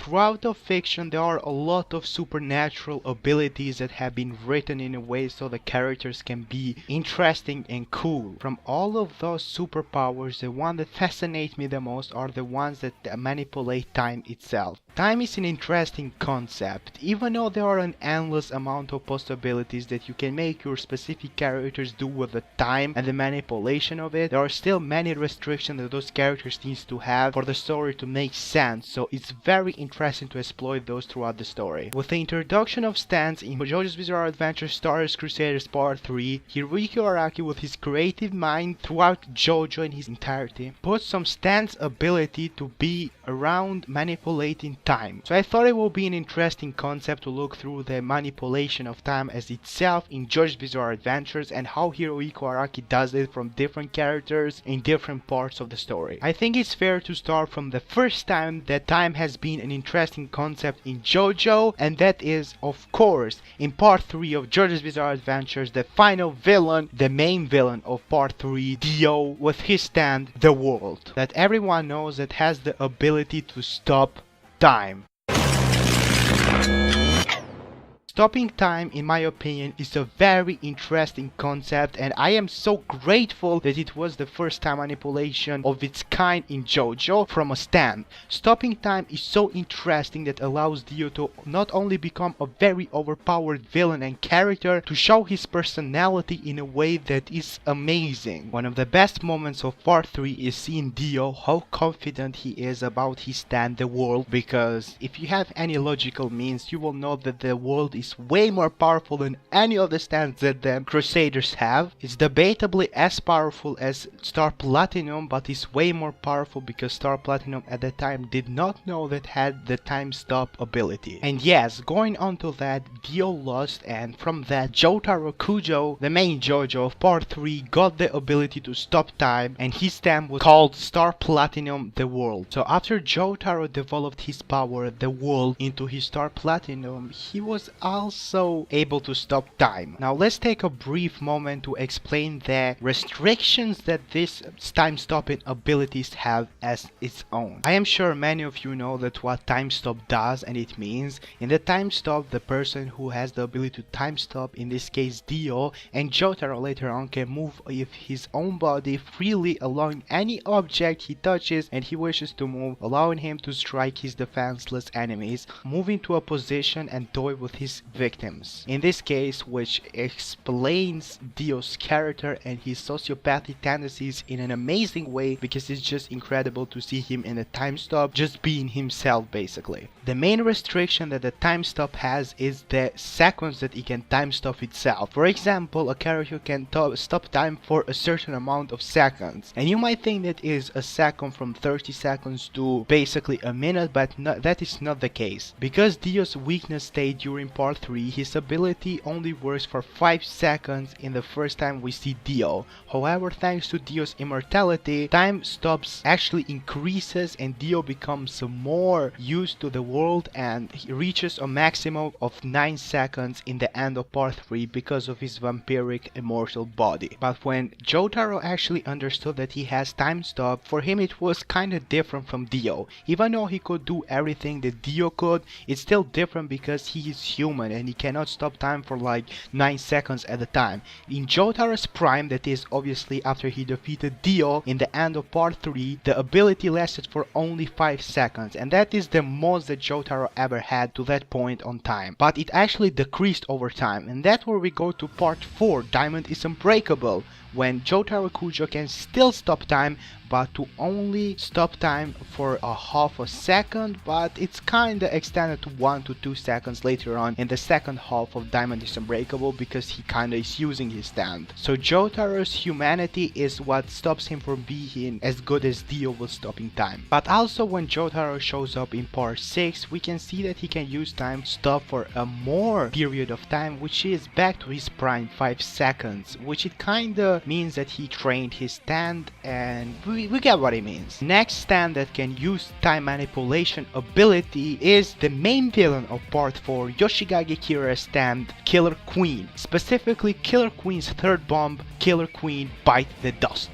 throughout the fiction there are a lot of supernatural abilities that have been written in a way so the characters can be interesting and cool. From all of those superpowers, the one that fascinates me the most are the ones that manipulate time itself. Time is an interesting concept. Even though there are an endless amount of possibilities that you can make your specific characters do with the time and the manipulation of it, there are still many restrictions that those characters need to have for the story to make sense, so it's very interesting to exploit those throughout the story. With the introduction of stands in JoJo's Bizarre Adventure Stardust Crusaders Part 3, Hiroyuki Araki with his creative mind throughout JoJo in his entirety put some stands ability to be around manipulating time. So I thought it would be an interesting concept to look through the manipulation of time as itself in JoJo's Bizarre Adventures and how Hiroyuki Araki does it from different characters in different parts of the story. I think it's fair to start from the first time that time has been an interesting concept in JoJo, and that is of course in part 3 of JoJo's Bizarre Adventures, the final villain, the main villain of part 3, Dio, with his stand, the world, that everyone knows that has the ability to stop time. Stopping time, in my opinion, is a very interesting concept, and I am so grateful that it was the first time manipulation of its kind in JoJo from a stand. Stopping time is so interesting that allows Dio to not only become a very overpowered villain and character, to show his personality in a way that is amazing. One of the best moments of part 3 is seeing Dio, how confident he is about his stand, the world, because if you have any logical means, you will know that the world is way more powerful than any of the stands that the Crusaders have. It's debatably as powerful as Star Platinum, but it's way more powerful because Star Platinum at the time did not know that had the time stop ability. And yes, going on to that, Dio lost, and from that Jotaro Kujo, the main JoJo of part 3, got the ability to stop time, and his stand was called Star Platinum, the world. So after Jotaro developed his power, the world, into his Star Platinum, he was also able to stop time. Now let's take a brief moment to explain the restrictions that these time stopping abilities have as its own. I am sure many of you know that what time stop does and it means. In the time stop, the person who has the ability to time stop, in this case Dio, and Jotaro later on, can move with his own body freely along any object he touches and he wishes to move, allowing him to strike his defenseless enemies, move into a position and toy with his victims. In this case, which explains Dio's character and his sociopathic tendencies in an amazing way, because it's just incredible to see him in a time stop just being himself basically. The main restriction that the time stop has is the seconds that it can time stop itself. For example, a character can stop time for a certain amount of seconds, and you might think that is a second from 30 seconds to basically a minute, but that is not the case. Because Dio's weakness state during part 3, his ability only works for 5 seconds in the first time we see Dio. However, thanks to Dio's immortality, time stops actually increases and Dio becomes more used to the world, and he reaches a maximum of 9 seconds in the end of part 3 because of his vampiric immortal body. But when Jotaro actually understood that he has time stop, for him it was kinda different from Dio. Even though he could do everything that Dio could, it's still different because he is human and he cannot stop time for like 9 seconds at a time. In Jotaro's prime, that is obviously after he defeated Dio in the end of part 3, the ability lasted for only 5 seconds, and that is the most that Jotaro ever had to that point on time. But it actually decreased over time, and that's where we go to part 4, Diamond is Unbreakable, when Jotaro Kujo can still stop time, but to only stop time for a half a second, but it's kinda extended to 1 to 2 seconds later on in the second half of Diamond is Unbreakable, because he kinda is using his stand. So Jotaro's humanity is what stops him from being as good as Dio was stopping time. But also when Jotaro shows up in part 6, we can see that he can use time stop for a more period of time, which is back to his prime 5 seconds, which it kinda means that he trained his stand, and we get what it means. Next stand that can use time manipulation ability is the main villain of part 4, Yoshigage Kira's stand, Killer Queen. Specifically Killer Queen's third bomb, Killer Queen Bite the Dust.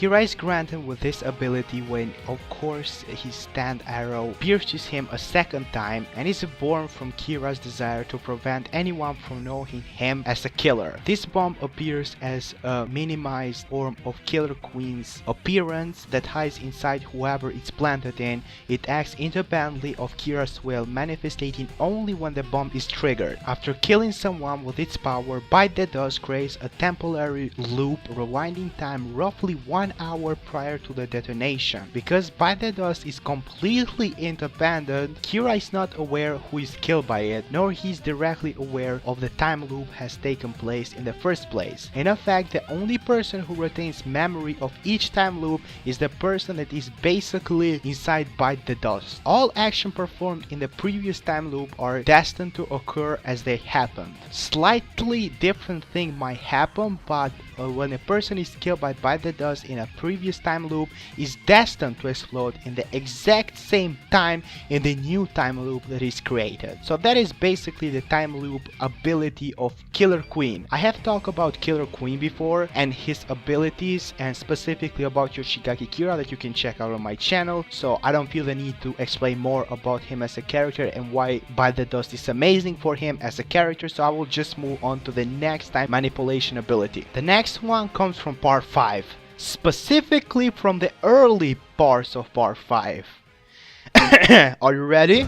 Kira is granted with this ability when, of course, his stand arrow pierces him a second time and is born from Kira's desire to prevent anyone from knowing him as a killer. This bomb appears as a minimized form of Killer Queen's appearance that hides inside whoever it's planted in. It acts independently of Kira's will, manifesting only when the bomb is triggered. After killing someone with its power, Bite the Dust creates a temporary loop, rewinding time roughly 1 hour prior to the detonation. Because Bite the Dust is completely independent, Kira is not aware who is killed by it, nor he is directly aware of the time loop has taken place in the first place. In effect, the only person who retains memory of each time loop is the person that is basically inside Bite the Dust. All action performed in the previous time loop are destined to occur as they happened. Slightly different thing might happen, but when a person is killed by Bite the Dust in a previous time loop, is destined to explode in the exact same time in the new time loop that is created. So that is basically the time loop ability of Killer Queen. I have talked about Killer Queen before and his abilities, and specifically about Yoshigaki Kira, that you can check out on my channel, so I don't feel the need to explain more about him as a character and why Bite the Dust is amazing for him as a character, so I will just move on to the next time manipulation ability. The next one comes from part 5, specifically from the early parts of part 5. Are you ready?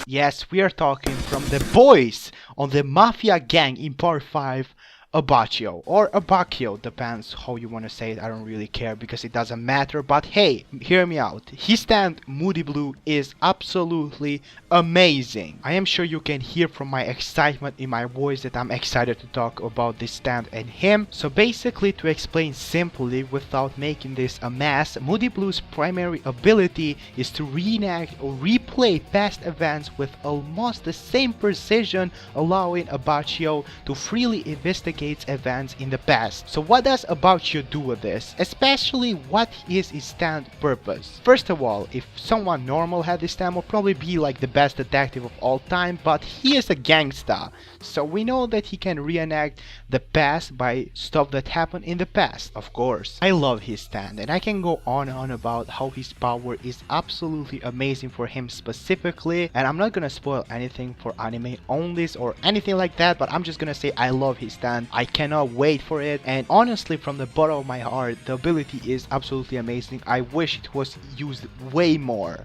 Yes, we are talking from the boys on the mafia gang in part 5, Abacchio or Abacchio, depends how you want to say it. I don't really care because it doesn't matter, but hey, hear me out. His stand, Moody Blue, is absolutely amazing. I am sure you can hear from my excitement in my voice that I'm excited to talk about this stand and him. So basically, to explain simply without making this a mess, Moody Blue's primary ability is to reenact or replay past events with almost the same precision, allowing Abacchio to freely investigate events in the past. So what does Abacchio do with this? Especially, what is his stand purpose? First of all, if someone normal had this stand, would probably be like the best detective of all time, but he is a gangsta, so we know that he can reenact the past by stuff that happened in the past. Of course, I love his stand, and I can go on and on about how his power is absolutely amazing for him specifically, and I'm not gonna spoil anything for anime onlys or anything like that, but I'm just gonna say I love his stand. I cannot wait for it, and honestly, from the bottom of my heart, the ability is absolutely amazing. I wish it was used way more.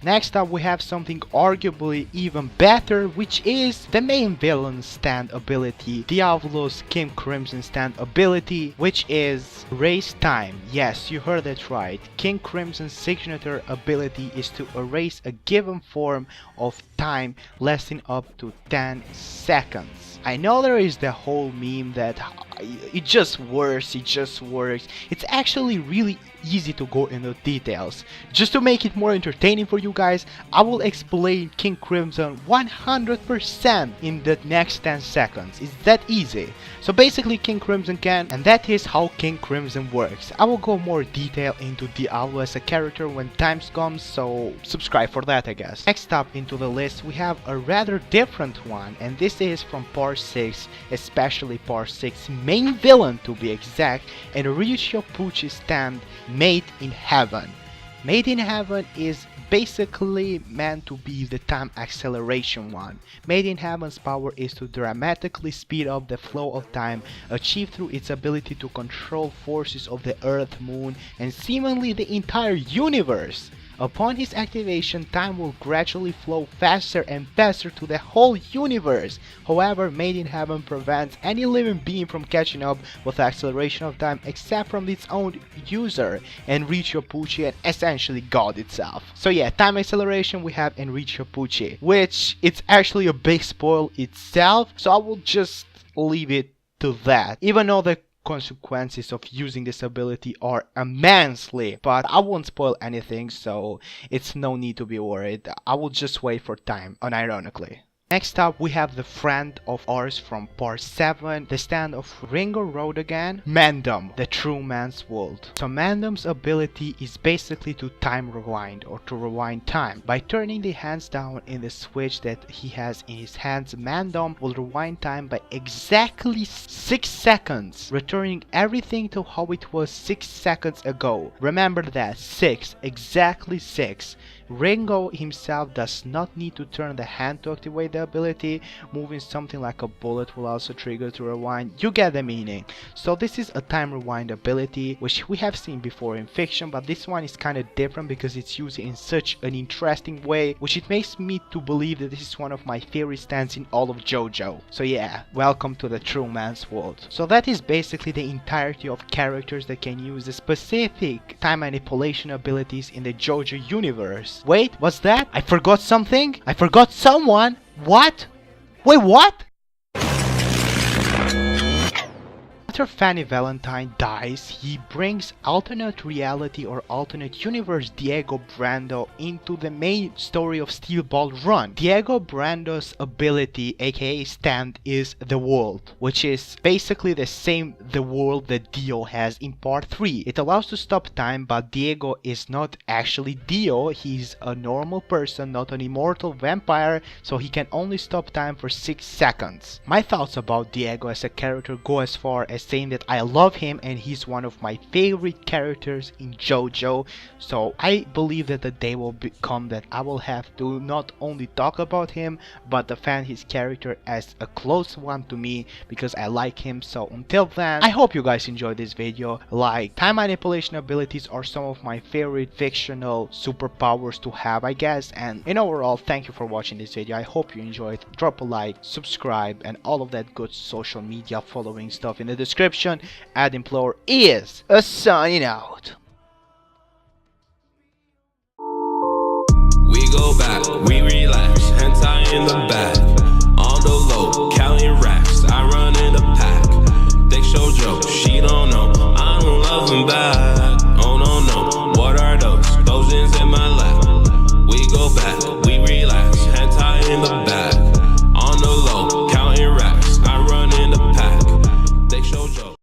Next up, we have something arguably even better, which is the main villain's stand ability, Diablo's King Crimson stand ability, which is Erase Time. Yes, you heard that right. King Crimson's signature ability is to erase a given form of time lasting up to 10 seconds. I know there is the whole meme that it just works. It's actually really easy to go into details. Just to make it more entertaining for you guys, I will explain King Crimson 100% in the next 10 seconds. It's that easy. So basically, King Crimson can, and that is how King Crimson works. I will go more detail into Diablo as a character when times comes, so subscribe for that, I guess. Next up into the list, we have a rather different one, and this is from part 6, especially part 6 main villain to be exact, and Ryuichi Pucci's stand, Made in Heaven. Made in Heaven is basically meant to be the time acceleration one. Made in Heaven's power is to dramatically speed up the flow of time, achieved through its ability to control forces of the Earth, Moon, and seemingly the entire universe. Upon his activation, time will gradually flow faster and faster to the whole universe. However, Made in Heaven prevents any living being from catching up with the acceleration of time except from its own user, Enrico Pucci, and essentially God itself. So yeah, time acceleration we have Enrico Pucci, which it's actually a big spoil itself, so I will just leave it to that. Even though the consequences of using this ability are immensely, but I won't spoil anything, so it's no need to be worried. I will just wait for time, unironically. Next up, we have the friend of ours from part 7, the stand of Ringo Road again, Mandem, the true man's world. So Mandem's ability is basically to time rewind, or to rewind time. By turning the hands down in the switch that he has in his hands, Mandem will rewind time by exactly 6 seconds, returning everything to how it was 6 seconds ago. Remember that, 6, exactly 6. Ringo himself does not need to turn the hand to activate the ability. Moving something like a bullet will also trigger to rewind. You get the meaning. So this is a time rewind ability which we have seen before in fiction, but this one is kind of different because it's used in such an interesting way, which it makes me to believe that this is one of my favorite stands in all of JoJo. So yeah, welcome to the true man's world. So that is basically the entirety of characters that can use the specific time manipulation abilities in the JoJo universe. Wait, what's that? I forgot something? I forgot someone? What? Wait, what? After Fanny Valentine dies, he brings alternate reality or alternate universe Dio Brando into the main story of Steel Ball Run. Dio Brando's ability, aka stand, is the world, which is basically the same the world that Dio has in part 3. It allows to stop time, but Diego is not actually Dio. He's a normal person, not an immortal vampire, so he can only stop time for 6 seconds. My thoughts about Diego as a character go as far as saying that I love him and he's one of my favorite characters in JoJo. So I believe that the day will come that I will have to not only talk about him but defend his character as a close one to me because I like him. So until then, I hope you guys enjoyed this video. Like, time manipulation abilities are some of my favorite fictional superpowers to have, I guess. And in overall, thank you for watching this video. I hope you enjoyed. Drop a like, subscribe, and all of that good social media following stuff in the description. Adinplore is signing out. We go back, we relax, hentai in the back. On the low, counting racks, I run in the pack. They show Joe, she don't know, I don't love him back.